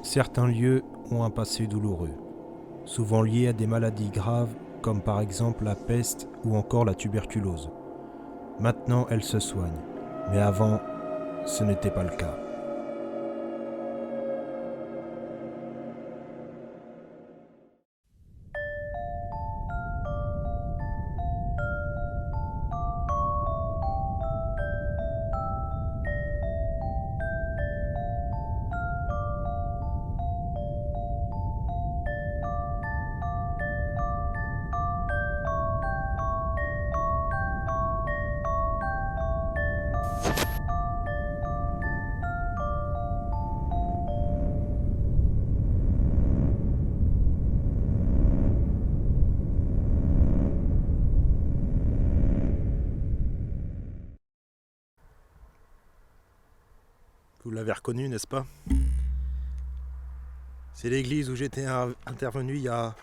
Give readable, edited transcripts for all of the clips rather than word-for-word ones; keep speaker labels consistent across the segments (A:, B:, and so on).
A: Certains lieux ont un passé douloureux, souvent liés à des maladies graves comme par exemple la peste ou encore la tuberculose. Maintenant, elles se soignent, mais avant, ce n'était pas le cas. Vous l'avez reconnu, n'est-ce pas? C'est l'église où j'étais intervenu il y a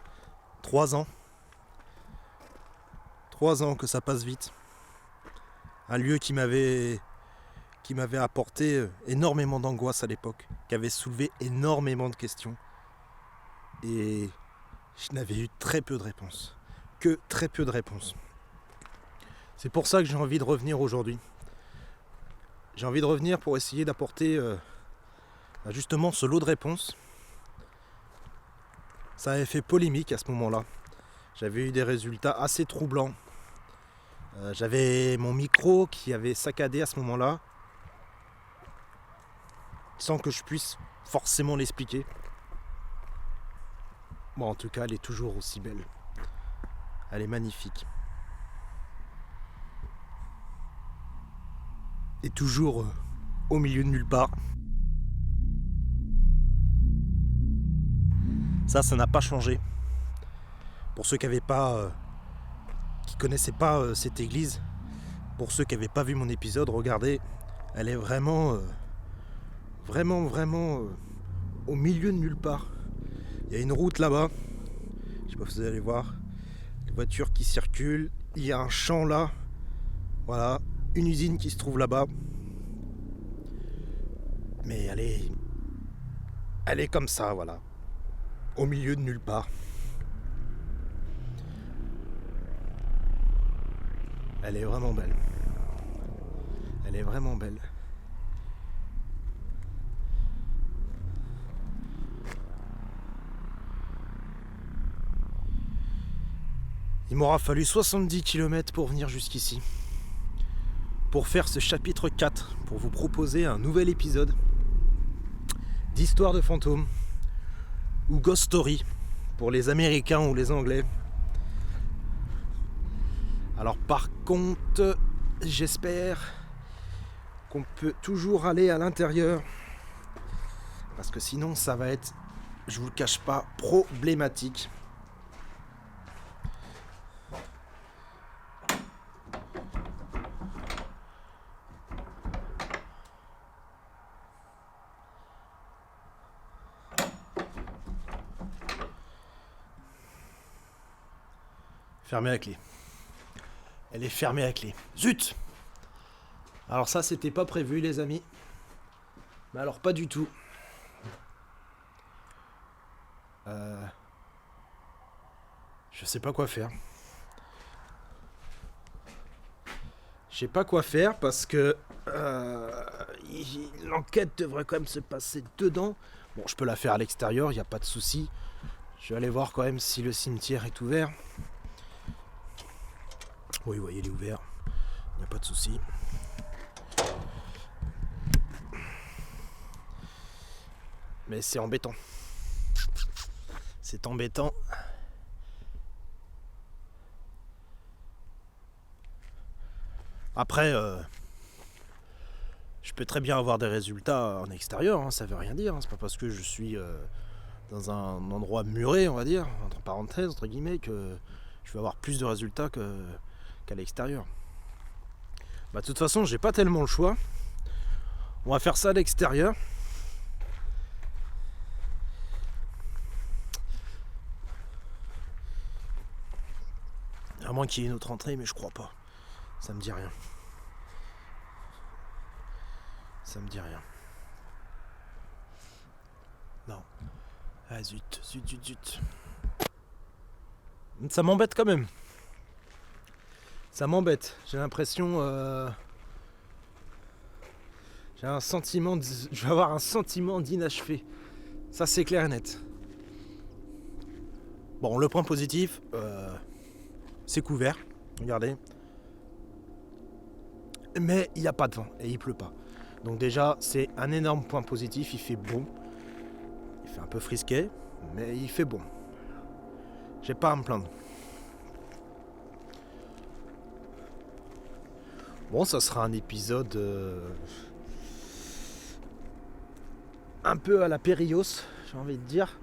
A: 3 ans. 3 ans que ça passe vite. Un lieu qui m'avait apporté énormément d'angoisse à l'époque, qui avait soulevé énormément de questions. Et je n'avais eu très peu de réponses. Que très peu de réponses. C'est pour ça que j'ai envie de revenir aujourd'hui. J'ai envie de revenir pour essayer d'apporter justement ce lot de réponses. Ça avait fait polémique à ce moment-là. J'avais eu des résultats assez troublants. J'avais mon micro qui avait saccadé à ce moment-là, sans que je puisse forcément l'expliquer. Bon, en tout cas, elle est toujours aussi belle. Elle est magnifique. Et toujours au milieu de nulle part. Ça n'a pas changé. Pour ceux qui connaissaient pas cette église, pour ceux qui n'avaient pas vu mon épisode, regardez, elle est vraiment au milieu de nulle part. Il y a une route là-bas, je sais pas si vous allez voir, les voitures qui circulent, il y a un champ là, voilà, une usine qui se trouve là-bas. Mais elle est comme ça, voilà, au milieu de nulle part. Elle est vraiment belle. Elle est vraiment belle. Il m'aura fallu 70 km pour venir jusqu'ici. Pour faire ce chapitre 4, pour vous proposer un nouvel épisode d'Histoire de fantômes ou Ghost Story pour les Américains ou les Anglais. Alors par contre, j'espère qu'on peut toujours aller à l'intérieur, parce que sinon ça va être, je vous le cache pas, problématique. Fermée à clé. Elle est fermée à clé. Zut! Alors ça, c'était pas prévu, les amis. Mais alors pas du tout. Je sais pas quoi faire. Je sais pas quoi faire parce que l'enquête devrait quand même se passer dedans. Bon, je peux la faire à l'extérieur, il n'y a pas de souci. Je vais aller voir quand même si le cimetière est ouvert. Oui, vous voyez, il est ouvert. Il n'y a pas de souci. Mais c'est embêtant. C'est embêtant. Après, je peux très bien avoir des résultats en extérieur, hein, ça veut rien dire. Hein, c'est pas parce que je suis dans un endroit muré, on va dire, entre parenthèses, entre guillemets, que je vais avoir plus de résultats qu'à l'extérieur. Bah, de toute façon, j'ai pas tellement le choix. On va faire ça à l'extérieur. À moins qu'il y ait une autre entrée, mais je crois pas. Ça me dit rien. Ça me dit rien. Non. Ah zut, zut, zut, zut. Ça m'embête quand même. Ça m'embête. J'ai l'impression... J'ai un sentiment... Je vais avoir un sentiment d'inachevé. Ça c'est clair et net. Bon, le point positif, c'est couvert. Regardez. Mais il n'y a pas de vent et il pleut pas. Donc déjà, c'est un énorme point positif. Il fait bon. Il fait un peu frisquet, mais il fait bon. J'ai pas à me plaindre. Bon, ça sera un épisode un peu à la Périos, j'ai envie de dire.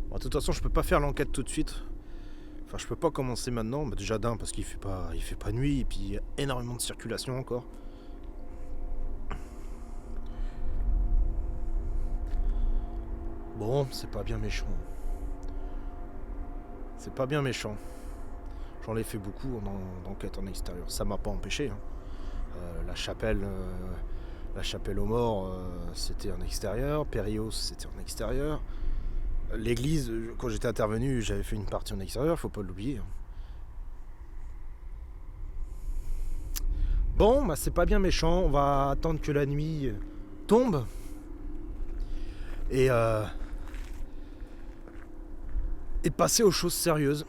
A: Bon, de toute façon, je peux pas faire l'enquête tout de suite. Enfin, je peux pas commencer maintenant. Bah, déjà d'un parce qu'il fait pas nuit et puis il y a énormément de circulation encore. Bon, c'est pas bien méchant. C'est pas bien méchant. J'en ai fait beaucoup d'enquêtes en extérieur. Ça m'a pas empêché. Hein. La chapelle aux morts, c'était en extérieur. Périos, c'était en extérieur. L'église, quand j'étais intervenu, j'avais fait une partie en extérieur, faut pas l'oublier. Bon, bah c'est pas bien méchant, on va attendre que la nuit tombe. Et passer aux choses sérieuses.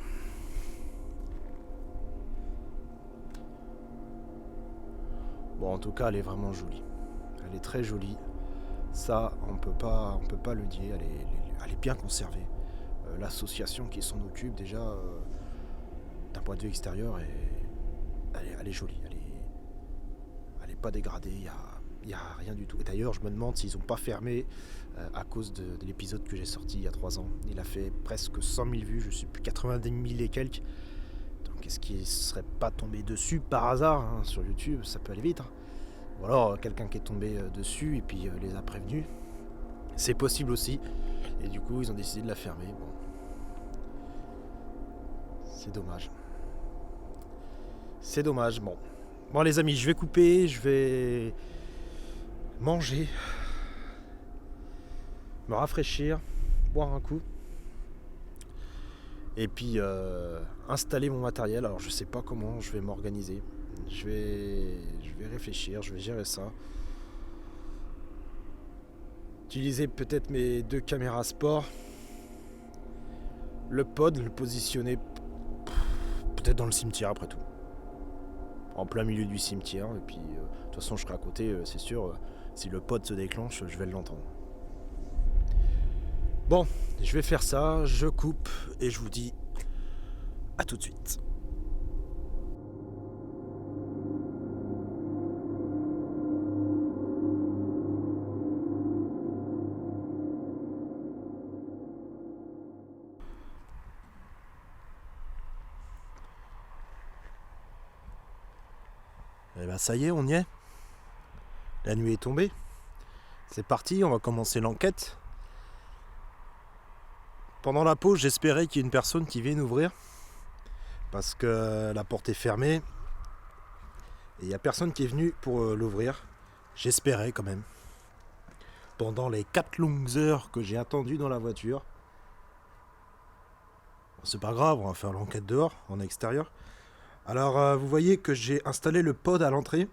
A: Bon, en tout cas, elle est vraiment jolie. Elle est très jolie. Ça, on peut pas le dire. Elle est bien conservée. L'association qui s'en occupe déjà, d'un point de vue extérieur, elle est jolie. Elle est pas dégradée. Il y a rien du tout. Et d'ailleurs, je me demande s'ils n'ont pas fermé à cause de l'épisode que j'ai sorti il y a 3 ans. Il a fait presque 100 000 vues, je sais plus, 90 000 et quelques. Donc est-ce qu'il ne serait pas tombé dessus par hasard hein, sur YouTube? Ça peut aller vite. Hein. Ou alors quelqu'un qui est tombé dessus et puis les a prévenus. C'est possible aussi. Et du coup, ils ont décidé de la fermer. Bon. C'est dommage. C'est dommage. Bon, les amis, je vais couper. Je vais manger. Me rafraîchir. Boire un coup. Et puis installer mon matériel. Alors je sais pas comment je vais m'organiser. Je vais réfléchir, je vais gérer ça. Utiliser peut-être mes 2 caméras sport. Le pod, le positionner peut-être dans le cimetière après tout. En plein milieu du cimetière. Et puis de toute façon je serai à côté, c'est sûr. Si le pod se déclenche, je vais l'entendre. Bon, je vais faire ça, je coupe et je vous dis à tout de suite. Et ben ça y est, on y est. La nuit est tombée. C'est parti, on va commencer l'enquête. Pendant la pause, j'espérais qu'il y ait une personne qui vienne ouvrir. Parce que la porte est fermée. Et il n'y a personne qui est venu pour l'ouvrir. J'espérais quand même. Pendant les 4 longues heures que j'ai attendu dans la voiture. Bon, c'est pas grave, on va faire l'enquête dehors, en extérieur. Alors vous voyez que j'ai installé le pod à l'entrée.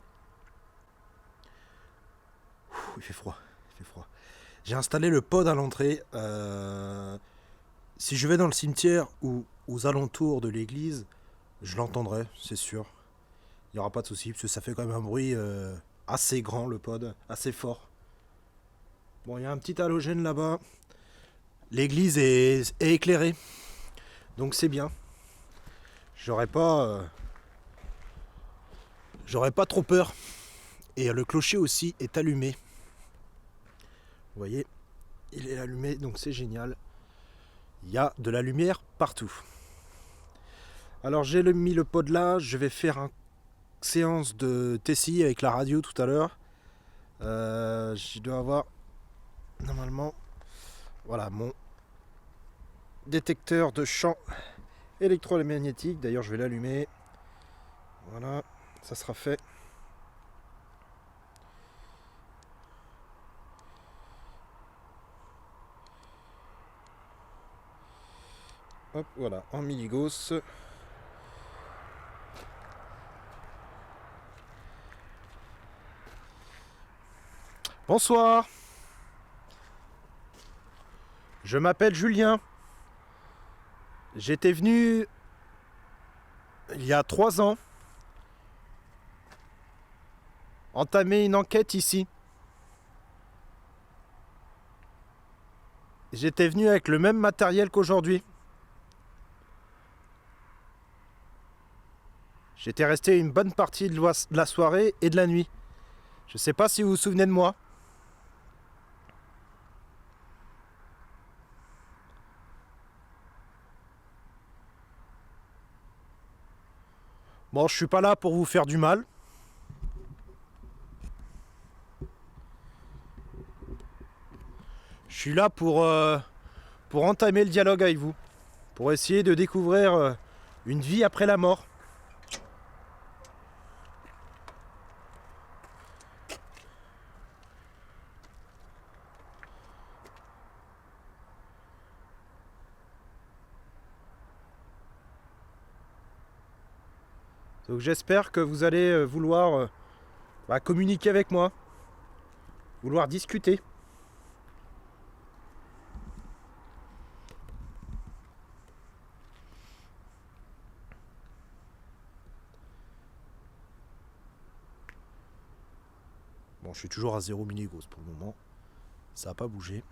A: Il fait froid. J'ai installé le pod à l'entrée. Si je vais dans le cimetière ou aux alentours de l'église, je l'entendrai, c'est sûr. Il n'y aura pas de souci, parce que ça fait quand même un bruit assez grand, le pod, assez fort. Bon, il y a un petit halogène là-bas. L'église est éclairée, donc c'est bien. J'aurais pas trop peur. Et le clocher aussi est allumé. Vous voyez, il est allumé, donc c'est génial. Il y a de la lumière partout. Alors j'ai mis le pod là, je vais faire une séance de TCI avec la radio tout à l'heure. Je dois avoir normalement voilà mon détecteur de champ électromagnétique. D'ailleurs je vais l'allumer. Voilà. ça sera fait. Hop, voilà, en miligos. Bonsoir. Je m'appelle Julien. J'étais venu il y a 3 ans entamer une enquête ici. J'étais venu avec le même matériel qu'aujourd'hui. J'étais resté une bonne partie de la soirée et de la nuit. Je sais pas si vous vous souvenez de moi. Bon, je suis pas là pour vous faire du mal. Je suis là pour entamer le dialogue avec vous. Pour essayer de découvrir une vie après la mort. Donc j'espère que vous allez vouloir communiquer avec moi, vouloir discuter. Bon, je suis toujours à 0 milligos pour le moment. Ça n'a pas bougé.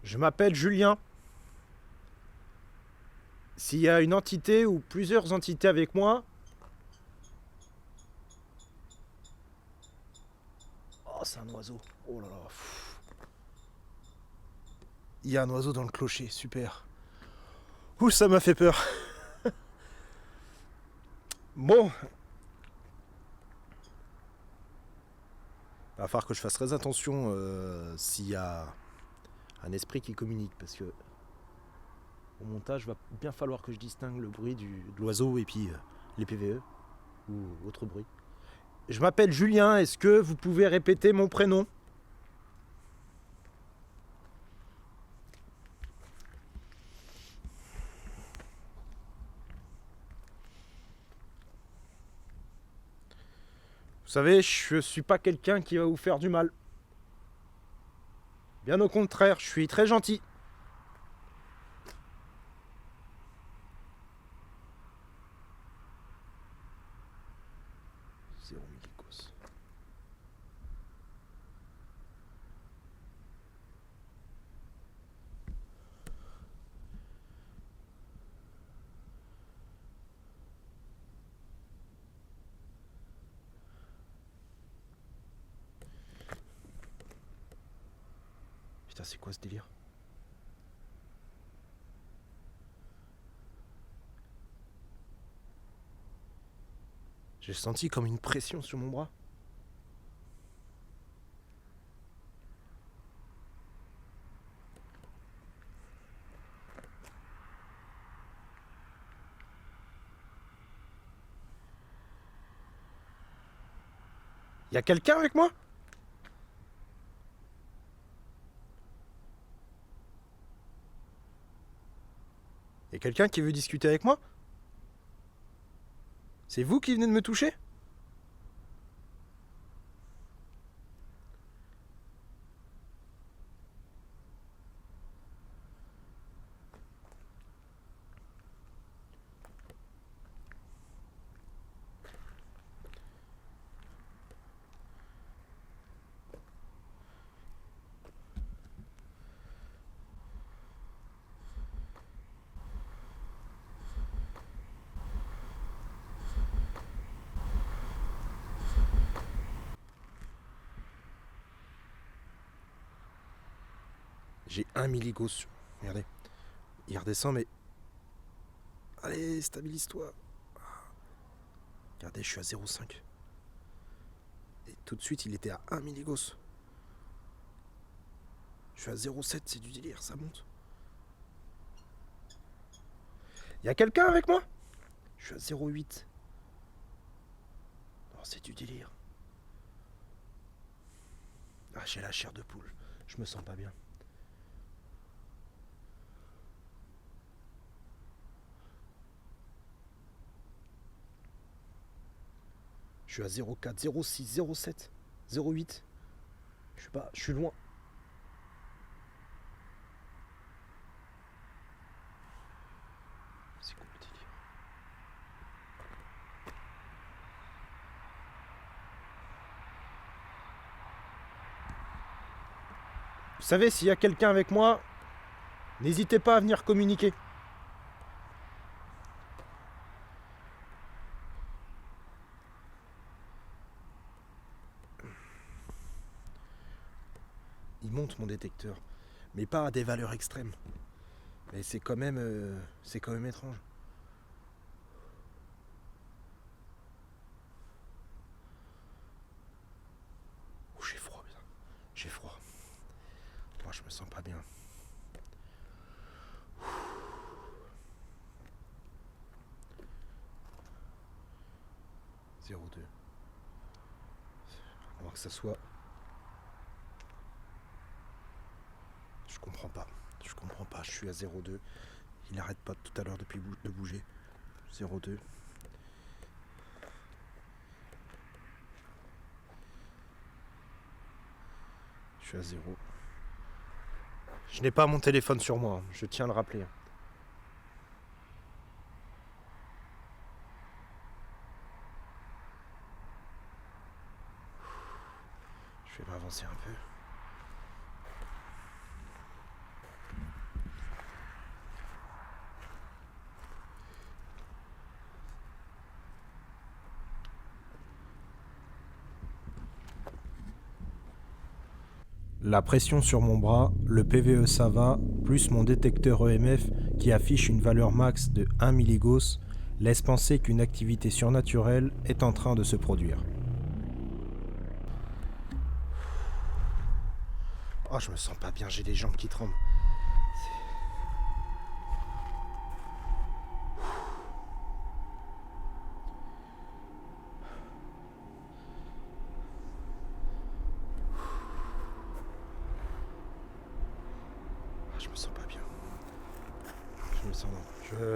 A: Je m'appelle Julien. S'il y a une entité ou plusieurs entités avec moi... Oh, c'est un oiseau. Oh là là. Il y a un oiseau dans le clocher, super. Ouh, ça m'a fait peur. Bon. Il va falloir que je fasse très attention s'il y a un esprit qui communique, parce que au montage, il va bien falloir que je distingue le bruit de l'oiseau et puis les PVE ou autre bruit. Je m'appelle Julien, est-ce que vous pouvez répéter mon prénom ? Vous savez, je suis pas quelqu'un qui va vous faire du mal. Bien au contraire, je suis très gentil. Zéro milligos. Putain, c'est quoi ce délire ? J'ai senti comme une pression sur mon bras. Y a quelqu'un avec moi ? Y a quelqu'un qui veut discuter avec moi ? C'est vous qui venez de me toucher ? J'ai 1 milligos. Regardez. Il redescend, mais... Allez, stabilise-toi. Regardez, je suis à 0,5. Et tout de suite, il était à 1 milligauss. Je suis à 0,7, c'est du délire, ça monte. Y a quelqu'un avec moi? Je suis à 0,8. Non, c'est du délire. Ah, j'ai la chair de poule. Je me sens pas bien. Je suis à 0,4, 0,6, 0,7, 0,8. Je suis loin. C'est quoi le délire? Vous savez, s'il y a quelqu'un avec moi, n'hésitez pas à venir communiquer. Il monte mon détecteur, mais pas à des valeurs extrêmes. Mais c'est quand même étrange. Oh, j'ai froid, putain. J'ai froid. Moi, je me sens pas bien. 0,2. À moins que ça soit... Je comprends pas. Je suis à 0,2. Il arrête pas tout à l'heure depuis de bouger. 0,2. Je suis à 0. Je n'ai pas mon téléphone sur moi. Je tiens à le rappeler. Je vais m'avancer un peu. La pression sur mon bras, le PVE ça va, plus mon détecteur EMF qui affiche une valeur max de 1 milligauss, laisse penser qu'une activité surnaturelle est en train de se produire. Oh, je me sens pas bien, j'ai les jambes qui tremblent. Je me sens pas bien.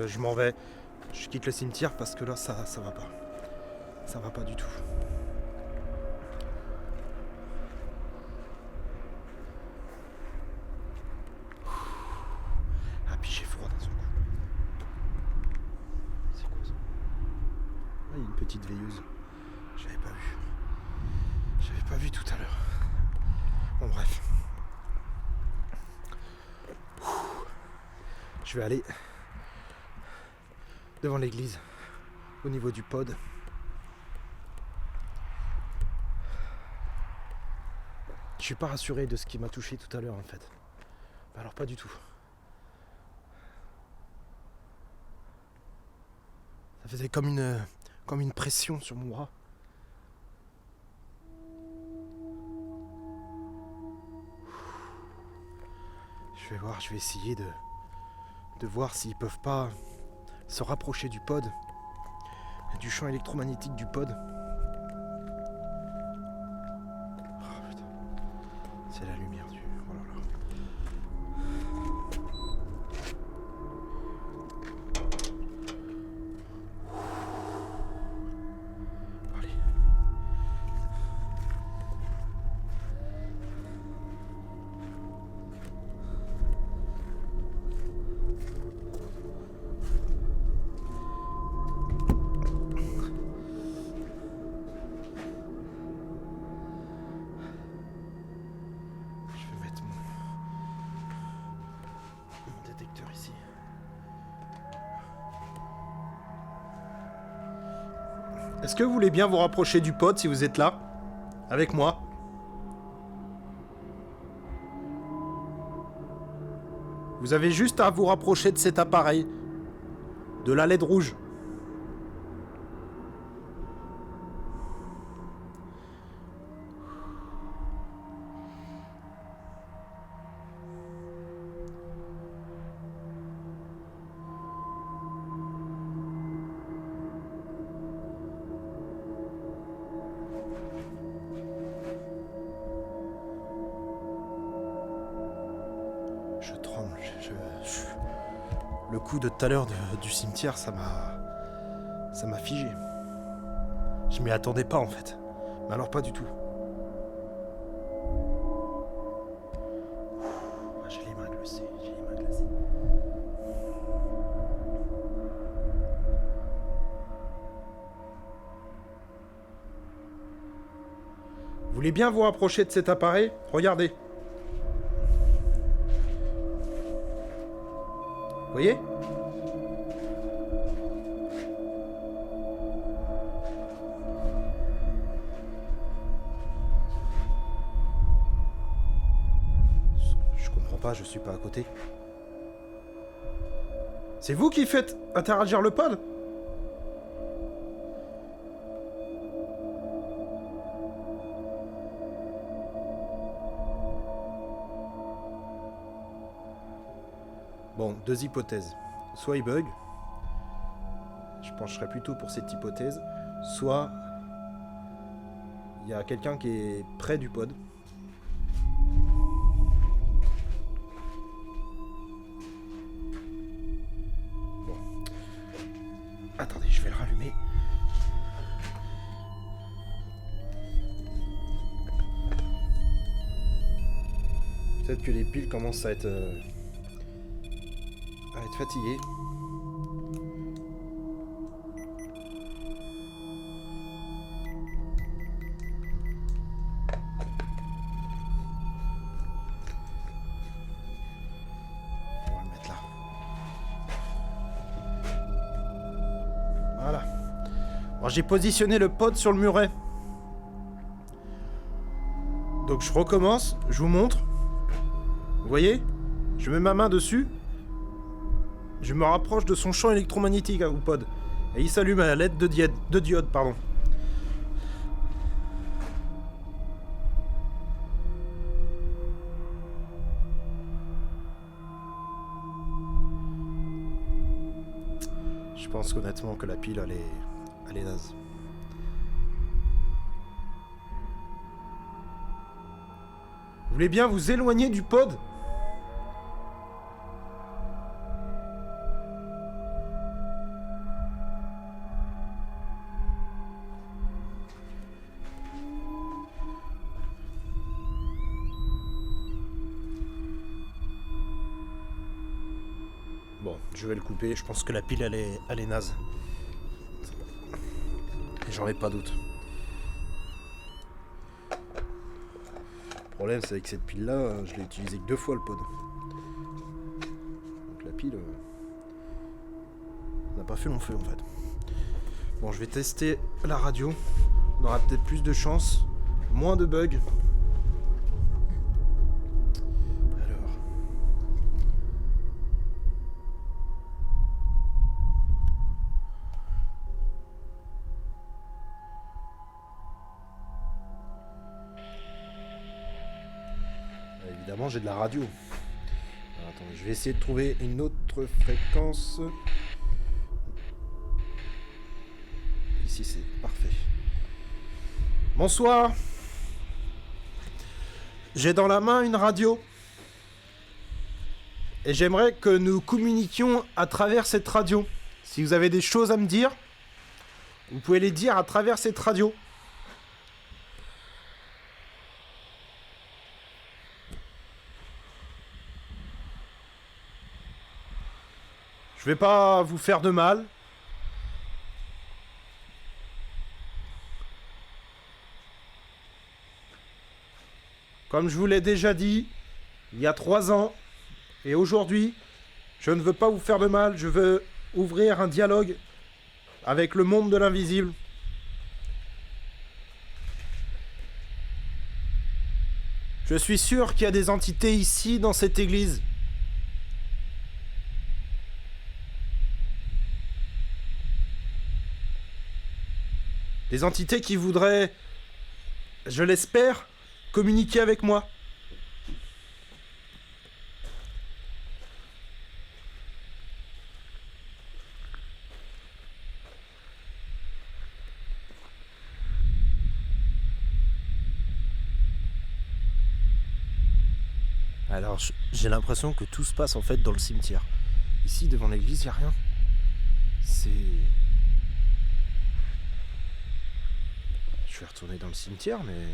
A: Je m'en vais. Je quitte le cimetière parce que là, ça va pas. Ça va pas du tout. Ah, puis j'ai froid d'un seul coup. C'est quoi ça? Ah, il y a une petite veilleuse. J'avais pas vu. J'avais pas vu tout à l'heure. Bon, bref. Je vais aller devant l'église, au niveau du pod. Je suis pas rassuré de ce qui m'a touché tout à l'heure en fait. Alors pas du tout. Ça faisait comme une pression sur mon bras. Je vais essayer de voir s'ils peuvent pas se rapprocher du pod, du champ électromagnétique du pod. Oh putain, c'est la lumière du... Oh là là. Allez. Ici. Est-ce que vous voulez bien vous rapprocher du pod si vous êtes là? Avec moi? Vous avez juste à vous rapprocher de cet appareil. De la LED rouge. Je tremble. Le coup de tout à l'heure du cimetière, ça m'a figé. Je m'y attendais pas en fait. Mais alors pas du tout. J'ai les mains glacées. Vous voulez bien vous rapprocher de cet appareil? Regardez. Vous voyez? Je comprends pas, je suis pas à côté. C'est vous qui faites interagir le pod? Bon, deux hypothèses. Soit il bug, je pencherais plutôt pour cette hypothèse, soit il y a quelqu'un qui est près du pod. Bon. Attendez, je vais le rallumer. Peut-être que les piles commencent à être fatigué. On va le mettre là. Voilà. Alors j'ai positionné le pod sur le muret. Donc je recommence, je vous montre. Vous voyez? Je mets ma main dessus. Je me rapproche de son champ électromagnétique au pod. Et il s'allume à l'aide de diode. Je pense qu'honnêtement que la pile elle est naze. Vous voulez bien vous éloigner du pod ? Bon, je vais le couper, je pense que la pile elle est naze. Et j'en ai pas doute. Le problème c'est avec cette pile là, je l'ai utilisé que 2 fois le pod. Donc la pile n'a pas fait long feu en fait. Bon, je vais tester la radio. On aura peut-être plus de chance, moins de bugs. Évidemment, j'ai de la radio. Alors, attendez, je vais essayer de trouver une autre fréquence. Ici, c'est parfait. Bonsoir. J'ai dans la main une radio. Et j'aimerais que nous communiquions à travers cette radio. Si vous avez des choses à me dire, vous pouvez les dire à travers cette radio. Je vais pas vous faire de mal. Comme je vous l'ai déjà dit, il y a 3 ans, et aujourd'hui, je ne veux pas vous faire de mal, je veux ouvrir un dialogue avec le monde de l'invisible. Je suis sûr qu'il y a des entités ici, dans cette église. Des entités qui voudraient, je l'espère, communiquer avec moi. Alors j'ai l'impression que tout se passe en fait dans le cimetière. Ici devant l'église, il n'y a rien. C'est... Je vais retourner dans le cimetière, mais...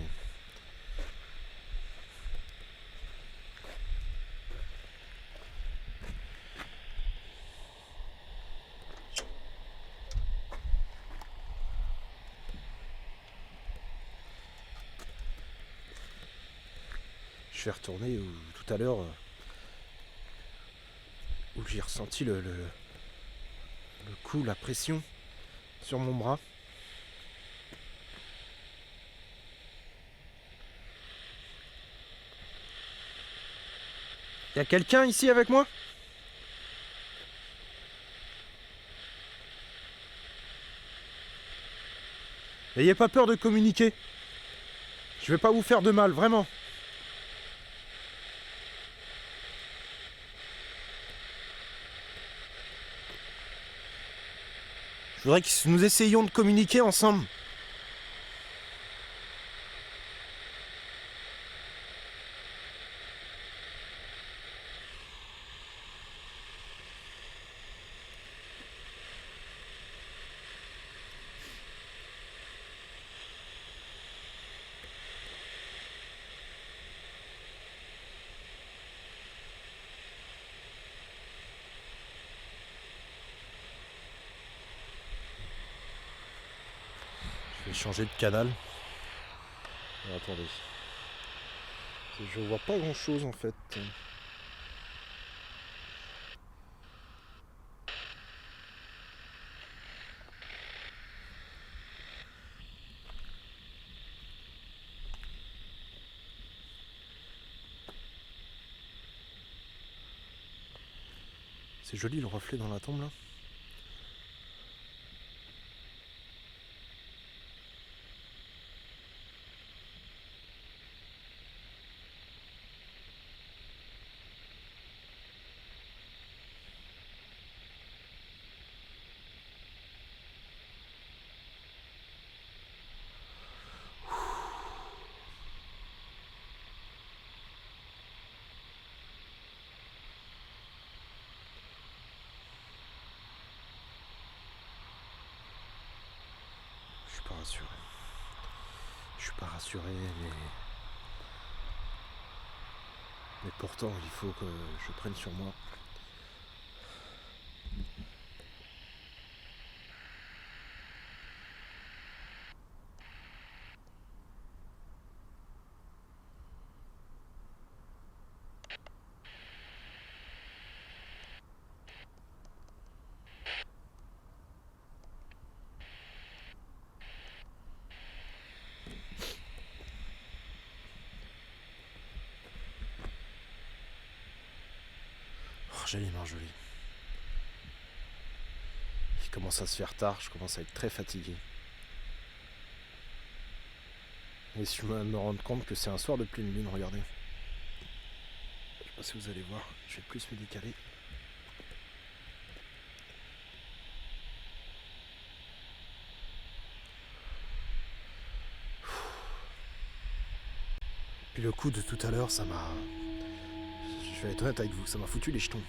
A: Je vais retourner où, tout à l'heure, où j'ai ressenti le coup, la pression sur mon bras. Y a quelqu'un ici avec moi ? N'ayez pas peur de communiquer. Je vais pas vous faire de mal, vraiment. Je voudrais que nous essayions de communiquer ensemble. Je vais changer de canal. Alors, attendez. Je vois pas grand chose en fait. C'est joli le reflet dans la tombe là. Je suis pas rassuré, mais pourtant il faut que je prenne sur moi. Oh, j'ai les mains jolies. Il commence à se faire tard, je commence à être très fatigué. Et si je me rends compte que c'est un soir de pleine lune, regardez. Je sais pas si vous allez voir, je vais plus me décaler. Puis le coup de tout à l'heure, ça m'a... Je vais être honnête avec vous, ça m'a foutu les jetons.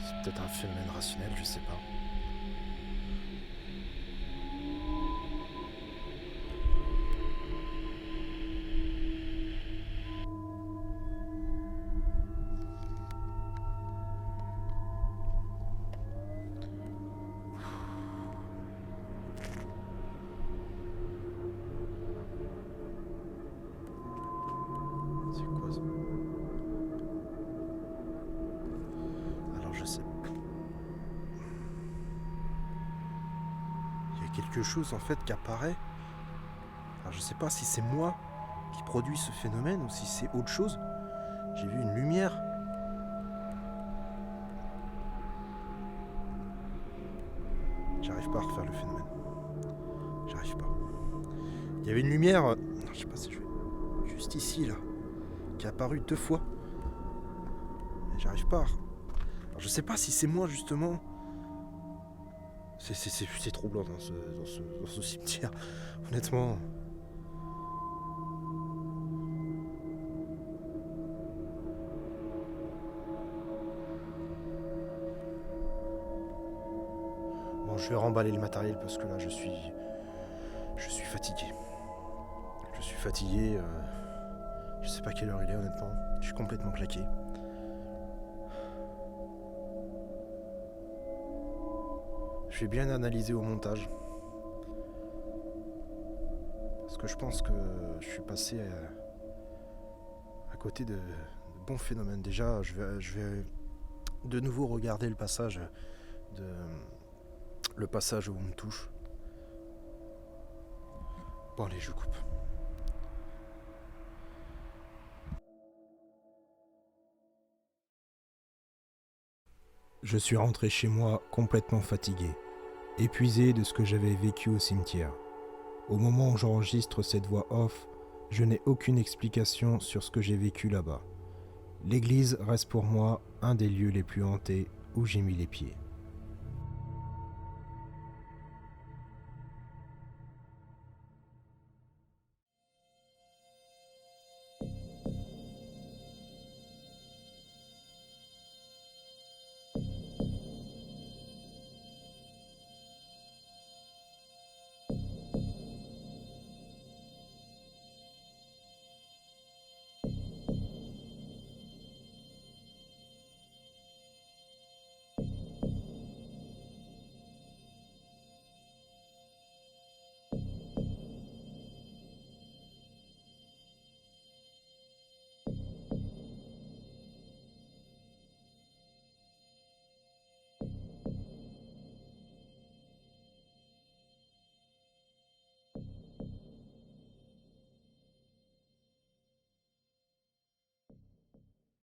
A: C'est peut-être un phénomène rationnel, je sais pas. C'est quoi ça ? Alors je sais. Il y a quelque chose en fait qui apparaît. Alors je sais pas si c'est moi qui produit ce phénomène ou si c'est autre chose. J'ai vu une lumière. J'arrive pas à refaire le phénomène. J'arrive pas. Il y avait une lumière, je sais pas si je vais... juste ici là, qui est apparue 2 fois. Mais j'arrive pas. Alors je sais pas si c'est moi justement C'est troublant dans ce cimetière, honnêtement. Bon, je vais remballer le matériel parce que là, je suis fatigué. Je suis fatigué. Je sais pas quelle heure il est, honnêtement. Je suis complètement claqué. Je vais bien analyser au montage. Parce que je pense que je suis passé à côté de bons phénomènes. Déjà, je vais de nouveau regarder le passage où on me touche. Bon allez, je coupe. Je suis rentré chez moi complètement fatigué, épuisé de ce que j'avais vécu au cimetière. Au moment où j'enregistre cette voix off, je n'ai aucune explication sur ce que j'ai vécu là-bas. L'église reste pour moi un des lieux les plus hantés où j'ai mis les pieds.